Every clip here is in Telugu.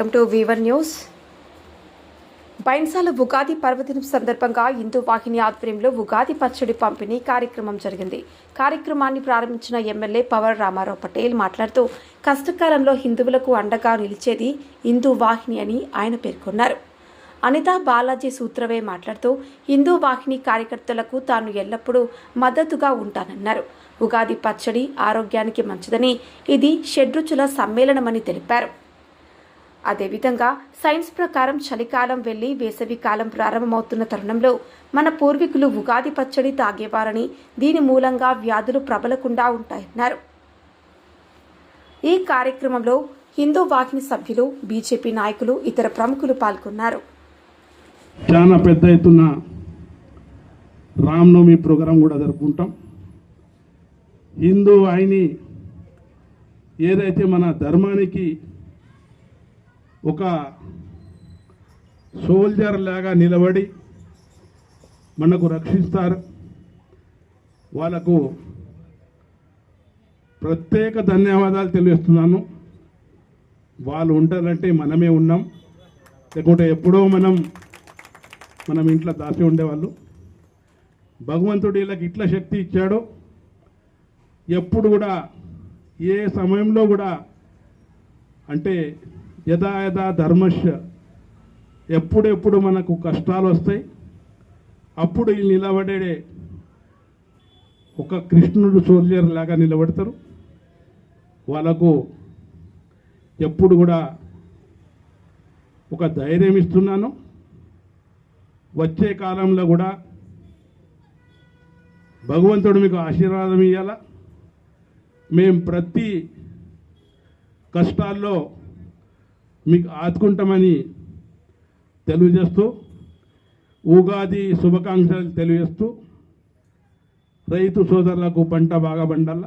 Welcome to V1 news. బైన్సాల ఉగాది పర్వదినం సందర్భంగా హిందూ వాహిని ఆధ్వర్యంలో ఉగాది పచ్చడి పంపిణీ కార్యక్రమం జరిగింది. కార్యక్రమాన్ని ప్రారంభించిన ఎమ్మెల్యే పవర్ రామారావు పటేల్ మాట్లాడుతూ కష్టకాలంలో హిందువులకు అండగా నిలిచేది హిందూ వాహిని అని ఆయన పేర్కొన్నారు. అనితా బాలాజీ సూత్రవే మాట్లాడుతూ హిందూ వాహిని కార్యకర్తలకు తాను ఎల్లప్పుడూ మద్దతుగా ఉంటానన్నారు. ఉగాది పచ్చడి ఆరోగ్యానికి మంచిదని, ఇది షడ్రుచుల సమ్మేళనమని తెలిపారు. అదేవిధంగా సైన్స్ ప్రకారం చలికాలం వెళ్లి వేసవికాలం ప్రారంభమవుతున్న తరుణంలో మన పూర్వీకులు ఉగాది పచ్చడి తాగేవారని, దీని మూలంగా వ్యాధులు ప్రబలకుండా ఉంటాయన్నారు. ఈ కార్యక్రమంలో హిందూ వాహిని సభ్యులు, బీజేపీ నాయకులు, ఇతర ప్రముఖులు పాల్గొన్నారు. చాలా పెద్ద ఎత్తున రామనవమి ప్రోగ్రాం కూడా జరుపుకుంటాం. హిందూ వాహిని ఏదైతే మన ధర్మానికి ఒక సోల్జర్ లాగా నిలబడి మనకు రక్షిస్తారు, వాళ్ళకు ప్రత్యేక ధన్యవాదాలు తెలియజేస్తున్నాను. వాళ్ళు ఉంటారంటే మనమే ఉన్నాం, లేకుంటే ఎప్పుడో మనం ఇంట్లో దాచి ఉండేవాళ్ళు. భగవంతుడు వీళ్ళకి ఇట్లా శక్తి ఇచ్చాడో ఎప్పుడు కూడా ఏ సమయంలో కూడా అంటే యథా యథా ధర్మస్య, ఎప్పుడెప్పుడు మనకు కష్టాలు వస్తాయి అప్పుడు వీళ్ళు నిలబడే ఒక కృష్ణుడు సోల్జర్ లాగా నిలబడతారు. వాళ్ళకు ఎప్పుడు కూడా ఒక ధైర్యం ఇస్తున్నాను. వచ్చే కాలంలో కూడా భగవంతుడు మీకు ఆశీర్వాదం ఇవ్వాలా. మేము ప్రతి కష్టాల్లో మీకు ఆదుకుంటామని తెలియజేస్తూ ఉగాది శుభాకాంక్షలు తెలియజేస్తూ రైతు సోదరులకు పంట బాగా పండాల,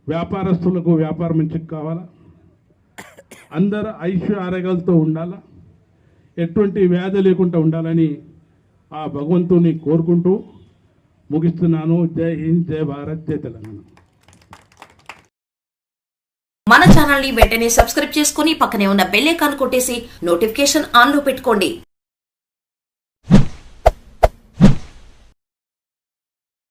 వ్యాపారస్తులకు వ్యాపారం మంచిగా కావాలా, అందరూ ఐశ్వర్య ఆరోగ్యాలతో ఉండాలా, ఎటువంటి వ్యాధి లేకుండా ఉండాలని ఆ భగవంతుని కోరుకుంటూ ముగిస్తున్నాను. జై హింద్, జై భారత్, జై తెలంగాణ. మన ఛానల్ ని వెంటనే సబ్స్క్రైబ్ చేసుకుని పక్కనే ఉన్న బెల్ ఐకాన్ కొట్టేసి నోటిఫికేషన్ ఆన్ లో పెట్టుకోండి.